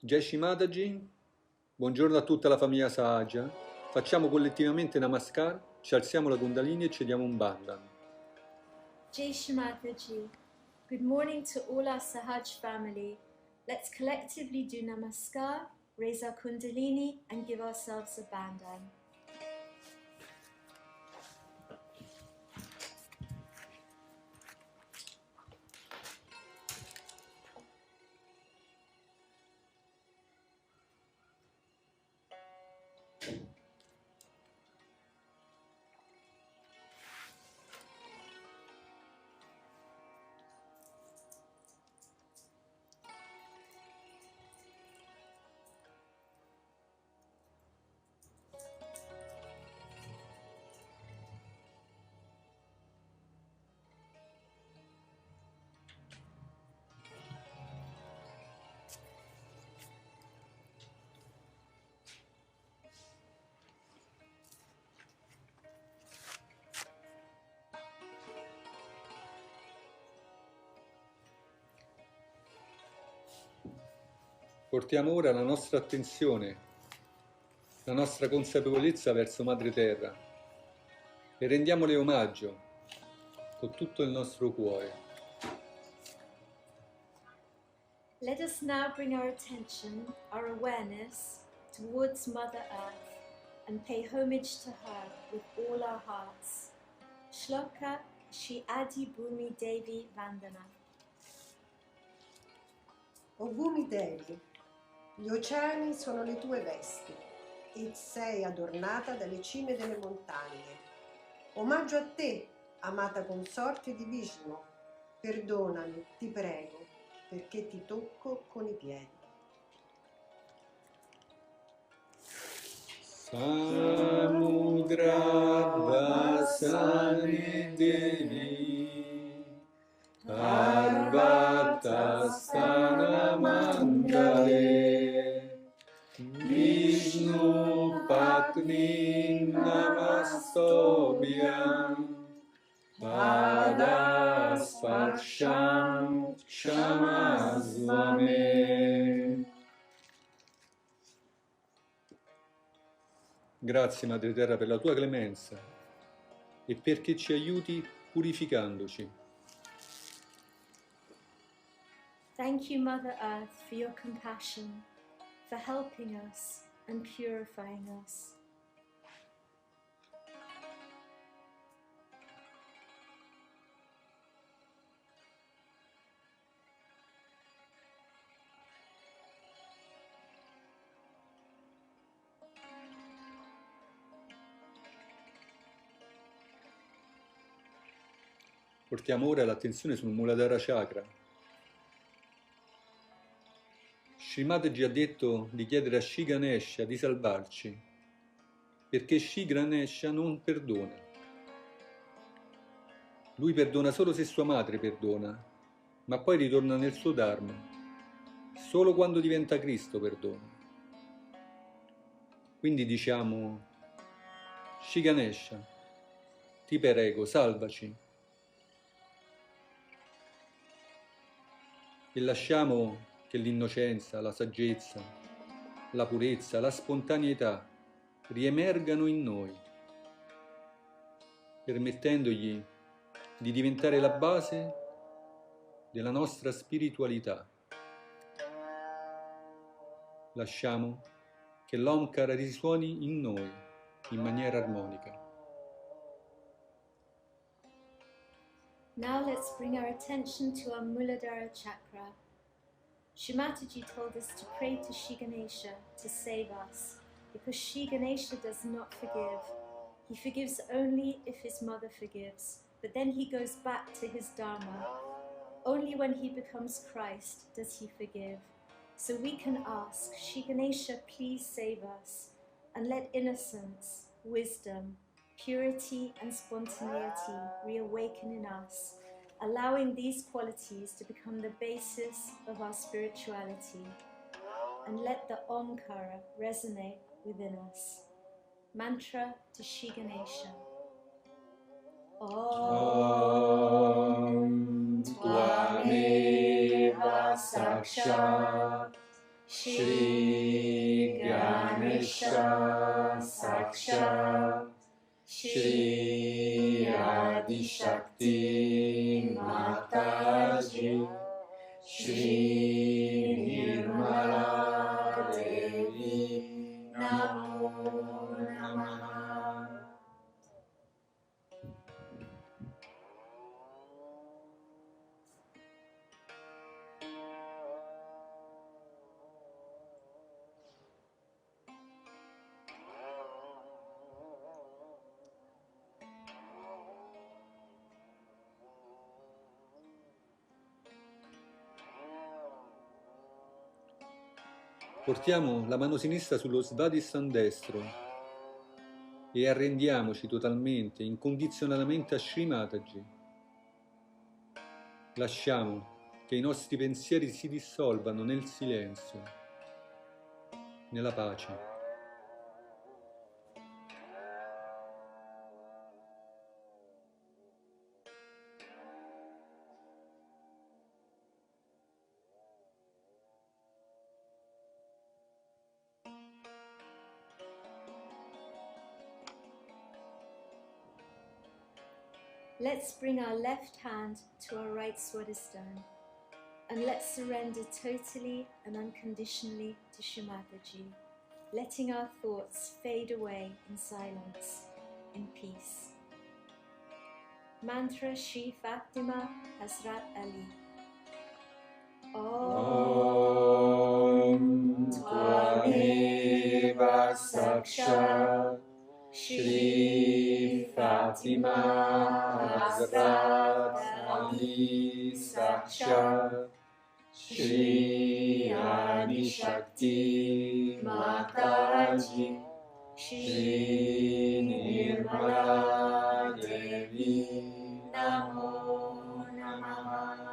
Jai Shri Mataji, buongiorno a tutta la famiglia Sahaja. Facciamo collettivamente Namaskar, ci alziamo la Kundalini e cediamo un bandhan. Jai Shri Mataji, good morning to all our Sahaj family. Let's collectively do Namaskar, raise our Kundalini and give ourselves a bandhan. Portiamo ora la nostra attenzione, la nostra consapevolezza verso Madre Terra e rendiamole omaggio con tutto il nostro cuore. Let us now bring our attention, our awareness towards Mother Earth and pay homage to her with all our hearts. Shloka Shri Adi Bhumi Devi Vandana. O Bhumi Devi, gli oceani sono le tue vesti e sei adornata dalle cime delle montagne. Omaggio a te, amata consorte di Vishnu, perdonami, ti prego, perché ti tocco con i piedi. Samudradvasani Devi Parvatastana Mandale Vishnu Patni Namastobhyam Padasparsham Kshamasvame. Grazie Madre Terra per la tua clemenza e perché ci aiuti purificandoci. Thank you, Mother Earth, for your compassion, for helping us and purifying us. Portiamo ora l'attenzione sul Muladhara Chakra. Srimad ci ha detto di chiedere a Shri Ganesha di salvarci, perché Shri Ganesha non perdona. Lui perdona solo se sua madre perdona, ma poi ritorna nel suo Dharma. Solo quando diventa Cristo perdona. Quindi diciamo, Shri Ganesha, ti prego, salvaci. E lasciamo che l'innocenza, la saggezza, la purezza, la spontaneità riemergano in noi, permettendogli di diventare la base della nostra spiritualità. Lasciamo che l'Omkara risuoni in noi in maniera armonica. Now let's bring our attention to our Muladhara chakra. Shri Mataji told us to pray to Shri Ganesha to save us, because Shri Ganesha does not forgive. He forgives only if his mother forgives, but then he goes back to his Dharma. Only when he becomes Christ does he forgive. So we can ask, Shri Ganesha, please save us, and let innocence, wisdom, purity and spontaneity reawaken in us, allowing these qualities to become the basis of our spirituality, and let the Omkara resonate within us. Mantra to Shri Ganesha. Om Tvameva Sakshat Shri Ganesha Sakshat Shri Adi Shakti Mataji Shri Nirmala Devi Namo Namaha. Portiamo la mano sinistra sullo Svadhisthana destro e arrendiamoci totalmente, incondizionatamente a Shri Mataji. Lasciamo che i nostri pensieri si dissolvano nel silenzio, nella pace. Let's bring our left hand to our right Swadhisthana and let's surrender totally and unconditionally to Shri Mataji, letting our thoughts fade away in silence, in peace. Mantra Shri Fatima Hazrat Ali. Om Tvameva Sakshat Shri Fatima Hazrat Ali Sakshat Shri Adi Shakti Mataji Shri Nirmala Devi Namo Namaha.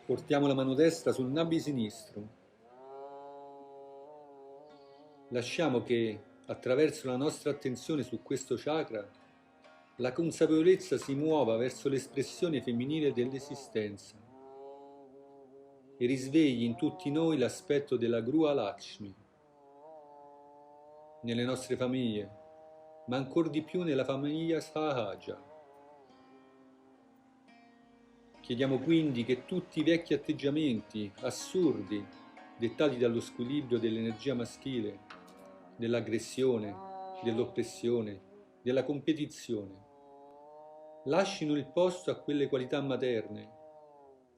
Portiamo la mano destra sul nabi sinistro. Lasciamo che, attraverso la nostra attenzione su questo chakra, la consapevolezza si muova verso l'espressione femminile dell'esistenza e risvegli in tutti noi l'aspetto della Grua Lakshmi, nelle nostre famiglie, ma ancor di più nella famiglia Sahaja. Chiediamo quindi che tutti i vecchi atteggiamenti assurdi, dettati dallo squilibrio dell'energia maschile, dell'aggressione, dell'oppressione, della competizione, lascino il posto a quelle qualità materne,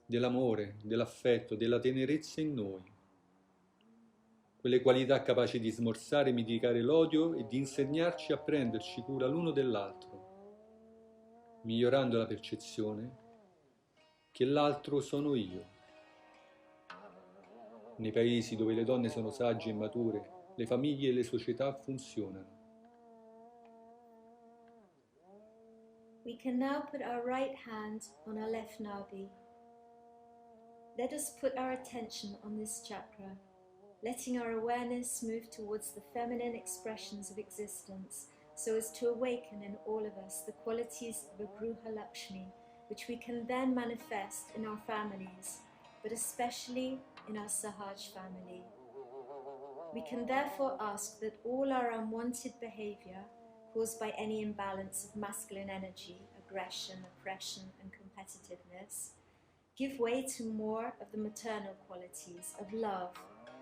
dell'amore, dell'affetto, della tenerezza in noi, quelle qualità capaci di smorzare e mitigare l'odio e di insegnarci a prenderci cura l'uno dell'altro, migliorando la percezione che l'altro sono io. Nei paesi dove le donne sono sagge e mature, le famiglie e le società funzionano. We can now put our right hand on our left nabi. Let us put our attention on this chakra, letting our awareness move towards the feminine expressions of existence so as to awaken in all of us the qualities of a Gruha Lakshmi, which we can then manifest in our families, but especially in our Sahaj family. We can therefore ask that all our unwanted behavior caused by any imbalance of masculine energy, aggression, oppression, and competitiveness give way to more of the maternal qualities of love,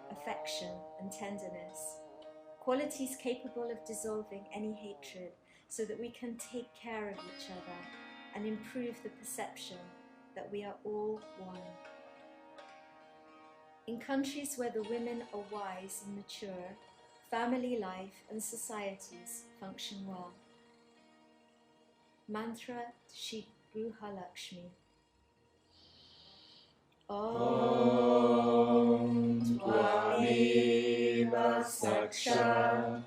affection, and tenderness, qualities capable of dissolving any hatred so that we can take care of each other and improve the perception that we are all one. In countries where the women are wise and mature, family life and societies function well. Mantra Shri Gruha Lakshmi. Om Tvameva Sakshat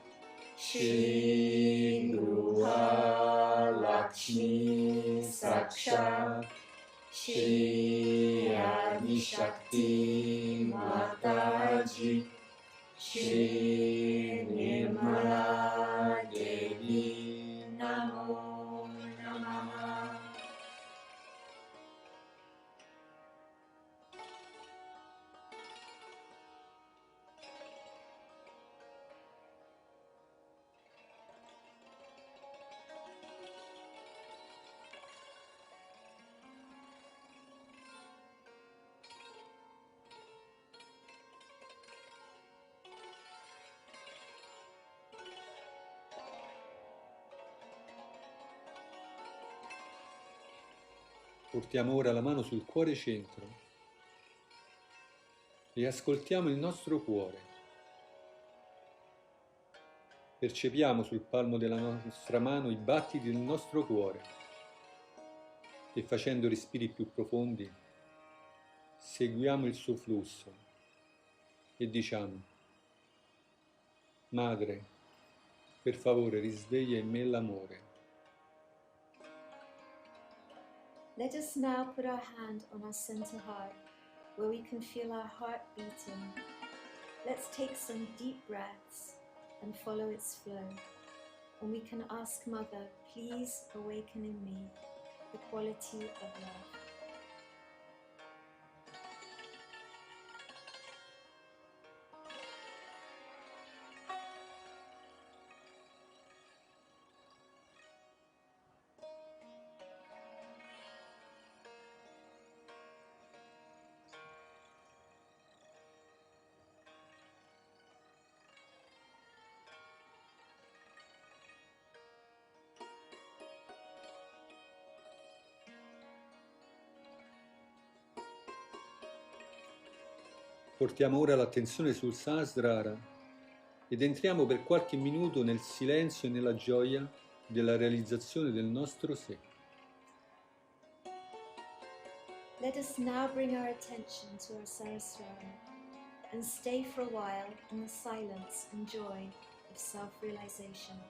Shri Gruha Lakshmi Sakshat Shri Adi Shakti Mataji, Shri Nirmala Devi Namo Namaha. Portiamo ora la mano sul cuore centro e ascoltiamo il nostro cuore. Percepiamo sul palmo della nostra mano i battiti del nostro cuore e facendo respiri più profondi seguiamo il suo flusso e diciamo: Madre, per favore risveglia in me l'amore. Let us now put our hand on our center heart, where we can feel our heart beating. Let's take some deep breaths and follow its flow. And we can ask Mother, please awaken in me the quality of love. Portiamo ora l'attenzione sul Sahasrara ed entriamo per qualche minuto nel silenzio e nella gioia della realizzazione del nostro sé. Let us now bring our attention to our Saraswara and stay for a while in the silence and joy of self-realization.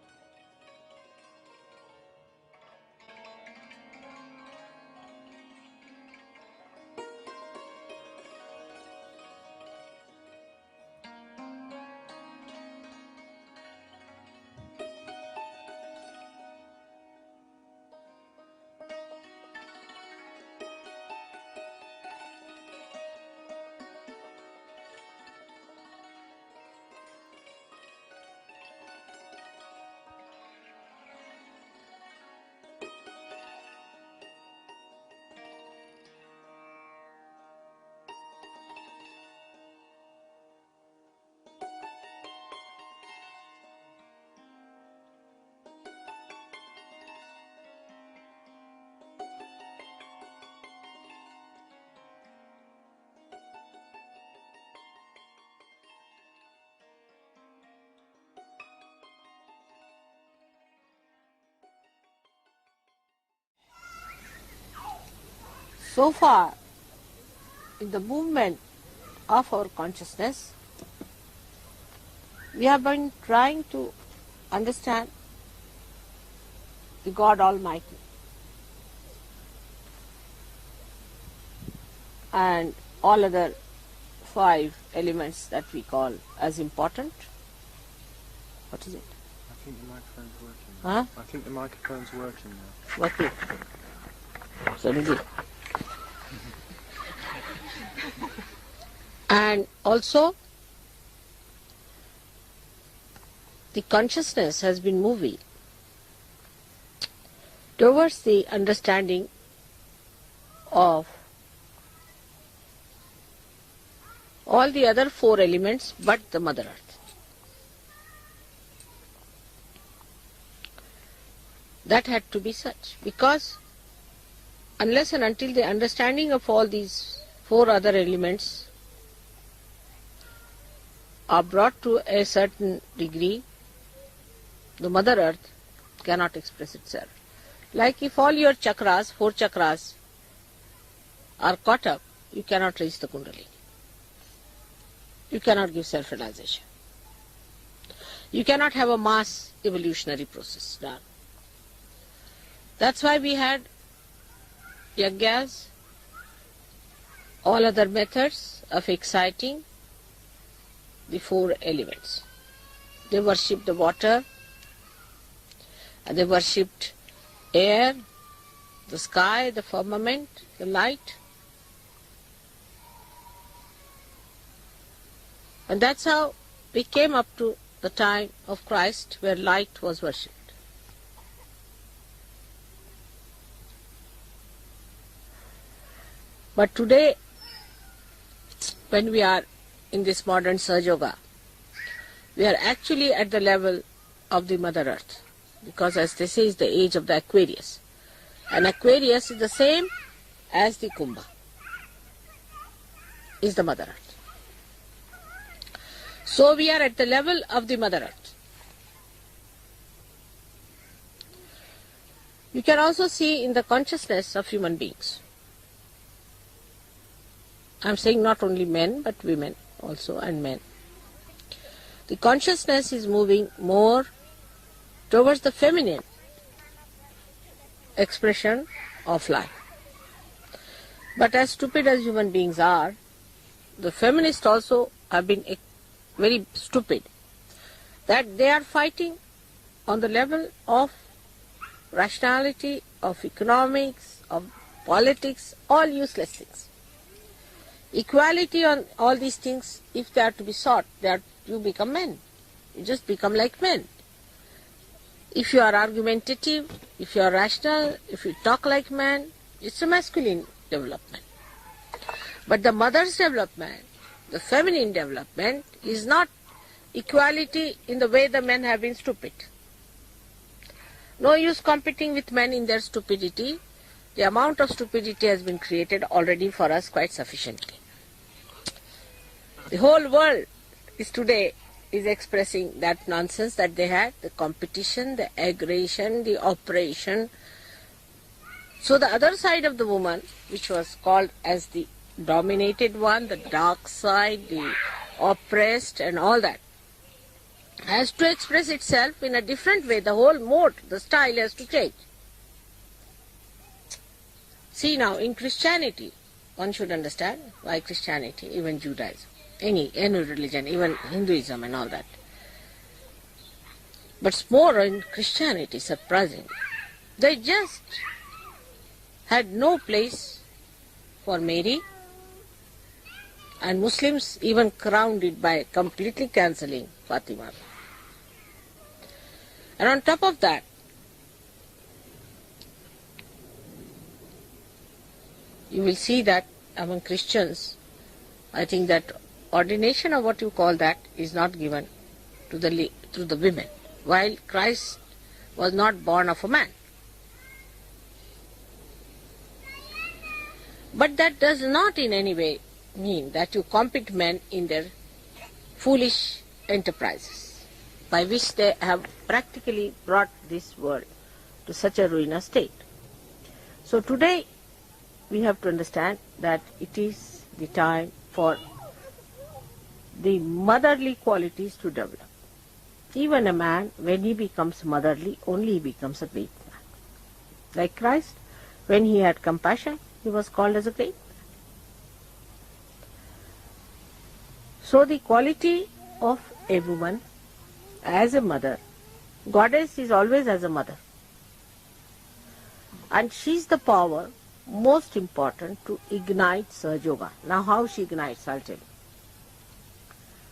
So far, in the movement of our consciousness, we have been trying to understand the God Almighty and all other 5 elements that we call as important. What is it? I think the microphone's working Huh? now. I think the microphone's working now. Working. Suddenly. And also, the consciousness has been moving towards the understanding of all the other 4 elements but the Mother Earth. That had to be such, because unless and until the understanding of all these 4 other elements are brought to a certain degree, the Mother Earth cannot express itself. Like if all your chakras, 4 chakras, are caught up, you cannot reach the Kundalini. You cannot give self-realization. You cannot have a mass evolutionary process done. That's why we had yajnas, all other methods of exciting the four elements. They worshipped the water, and they worshipped air, the sky, the firmament, the light. And that's how we came up to the time of Christ where light was worshipped. But today, when we are in this modern Sahaja Yoga, we are actually at the level of the Mother Earth, because as they say, it's the age of the Aquarius. And Aquarius is the same as the Kumbha, is the Mother Earth. So we are at the level of the Mother Earth. You can also see in the consciousness of human beings. I am saying not only men, but women also, and men. The consciousness is moving more towards the feminine expression of life. But as stupid as human beings are, the feminists also have been very stupid, that they are fighting on the level of rationality, of economics, of politics, all useless things. Equality on all these things, if they are to be sought, you become men. You just become like men. If you are argumentative, if you are rational, if you talk like man, it's a masculine development. But the mother's development, the feminine development, is not equality in the way the men have been stupid. No use competing with men in their stupidity. The amount of stupidity has been created already for us quite sufficiently. The whole world today is expressing that nonsense that they had, the competition, the aggression, the oppression. So the other side of the woman, which was called as the dominated one, the dark side, the oppressed and all that, has to express itself in a different way. The whole mode, the style has to change. See now, in Christianity, one should understand why Christianity, even Judaism, any religion, even Hinduism and all that. But more in Christianity, surprising. They just had no place for Mary, and Muslims even crowned it by completely cancelling Fatima. And on top of that, you will see that among Christians, I think that ordination or what you call that is not given to the women, while Christ was not born of a man. But that does not in any way mean that you compete men in their foolish enterprises, by which they have practically brought this world to such a ruinous state. So today we have to understand that it is the time for the motherly qualities to develop. Even a man, when he becomes motherly, only he becomes a great man. Like Christ, when he had compassion, he was called as a great man. So the quality of a woman as a mother, goddess is always as a mother. And she is the power most important to ignite Sahaja Yoga. Now how she ignites, I'll tell you.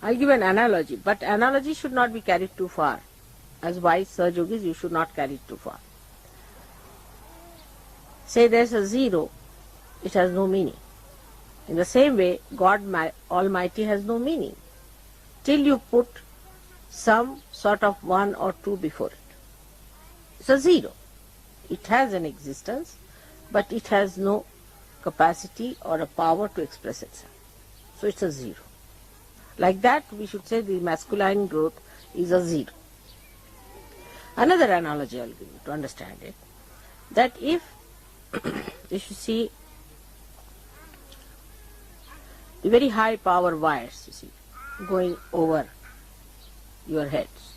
I'll give an analogy, but analogy should not be carried too far. As wise Sahaja Yogis, you should not carry it too far. Say there's a zero, it has no meaning. In the same way, God Almighty has no meaning till you put some sort of one or two before it. It's a zero. It has an existence, but it has no capacity or a power to express itself. So it's a zero. Like that, we should say the masculine growth is a zero. Another analogy I'll give you to understand it, that if you see the very high power wires, you see, going over your heads,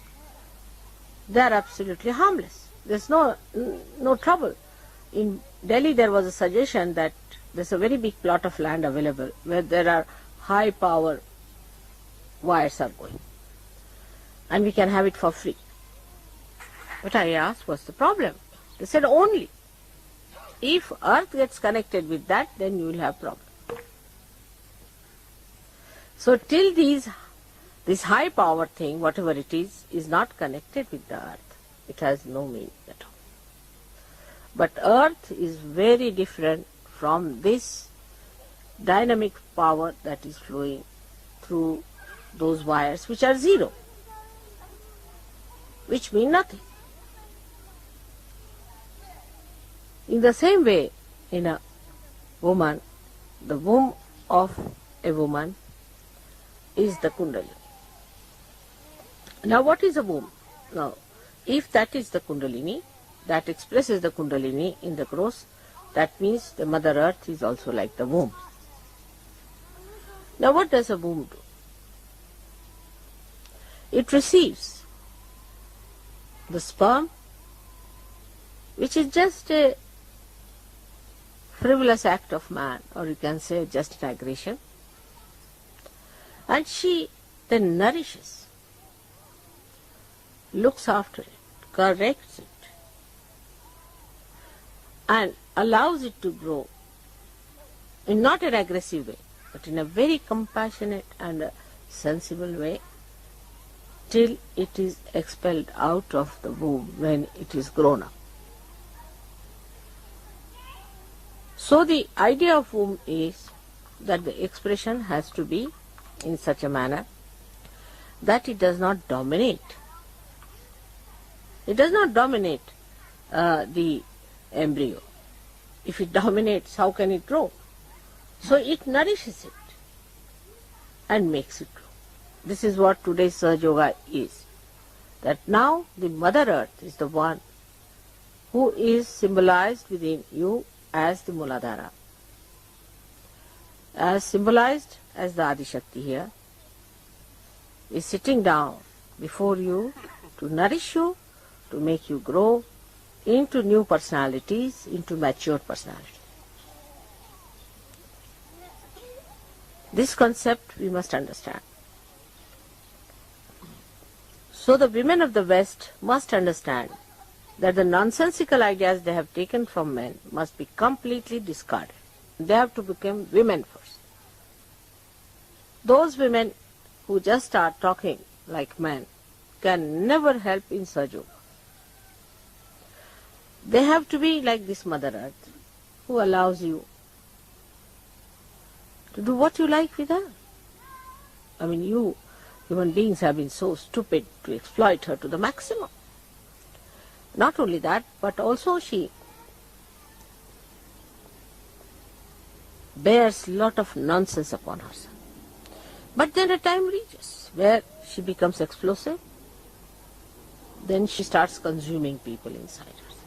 they are absolutely harmless. There's no trouble. in Delhi there was a suggestion that there's a very big plot of land available where there are high power wires are going, and we can have it for free. But I asked, what's the problem? They said, only if earth gets connected with that, then you will have problem. So till this high power thing, whatever it is not connected with the earth, it has no meaning at all. But earth is very different from this dynamic power that is flowing through those wires which are zero, which mean nothing. In the same way, in a woman, the womb of a woman is the Kundalini. Now what is a womb? Now, if that is the Kundalini, that expresses the Kundalini in the gross, that means the Mother Earth is also like the womb. Now what does a womb do? It receives the sperm, which is just a frivolous act of man, or you can say just an aggression, and she then nourishes, looks after it, corrects it, and allows it to grow in not an aggressive way, but in a very compassionate and a sensible way, till it is expelled out of the womb when it is grown up. So the idea of womb is that the expression has to be in such a manner that it does not dominate. It does not dominate the embryo. If it dominates, how can it grow? So it nourishes it and makes it grow. This is what today's Sahaja Yoga is. That now the Mother Earth is the one who is symbolized within you as the Muladhara, as symbolized as the Adi Shakti here, is sitting down before you to nourish you, to make you grow into new personalities, into matured personality. This concept we must understand. So the women of the West must understand that the nonsensical ideas they have taken from men must be completely discarded. They have to become women first. Those women who just start talking like men can never help in Sahaja Yoga. They have to be like this Mother Earth, who allows you to do what you like with her. I mean, you human beings have been so stupid to exploit her to the maximum. Not only that, but also she bears lot of nonsense upon herself. But then a time reaches where she becomes explosive. Then she starts consuming people inside herself.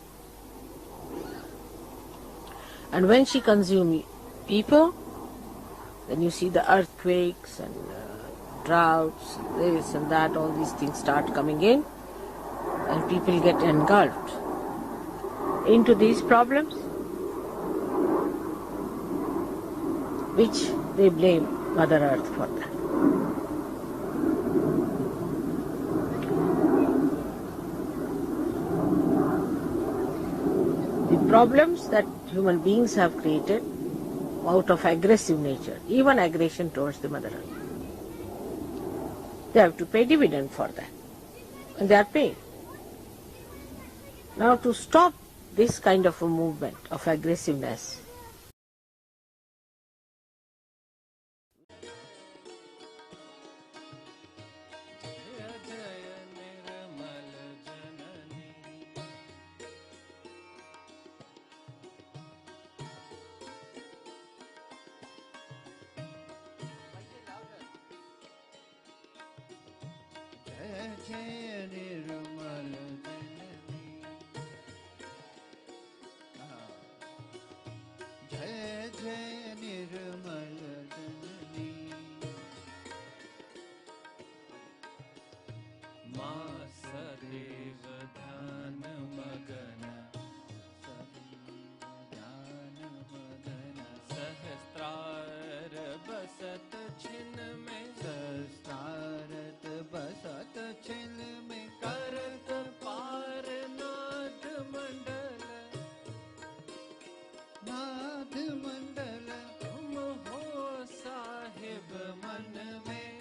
And when she consumes people, then you see the earthquakes and droughts, this and that, all these things start coming in, and people get engulfed into these problems, which they blame Mother Earth for that. The problems that human beings have created out of aggressive nature, even aggression towards the Mother Earth, they have to pay dividend for that, and they are paying. Now to stop this kind of a movement of aggressiveness, नाथ मंडल तुम हो साहिब मन में,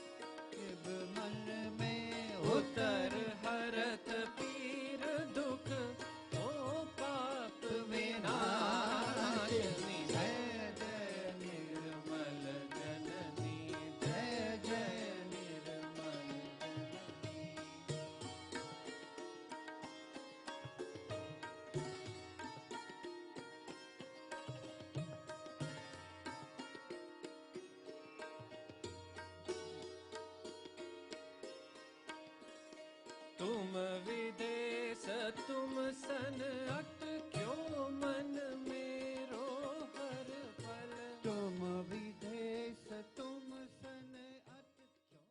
साहिब मन में उतर हरत पीर दुख ओ पाप विनाशनी। जय जय निर्मल जननी, जय जय निर्मल जननी। तुम विदेश तुम सन अट क्यों मन मेरो हर पल, तुम विदेश तुम सन अट क्यों।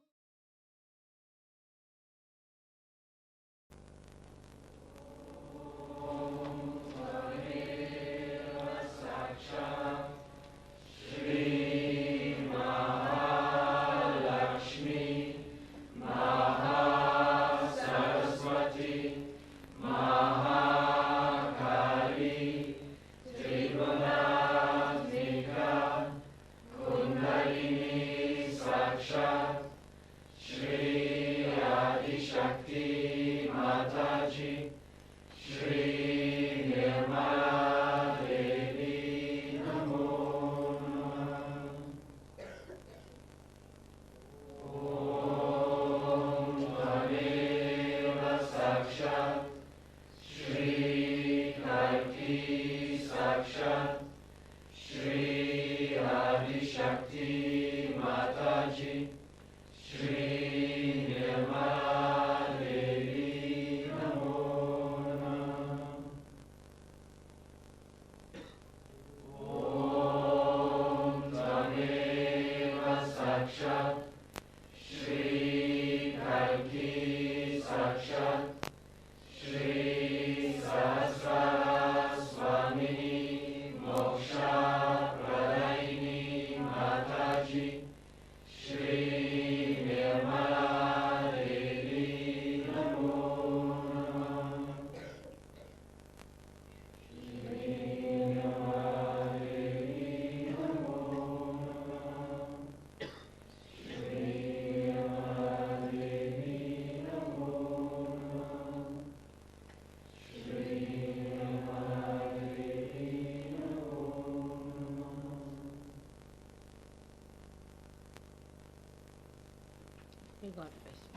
May God bless you.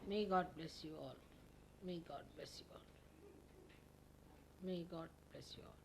May God bless you all. May God bless you all. May God bless you all.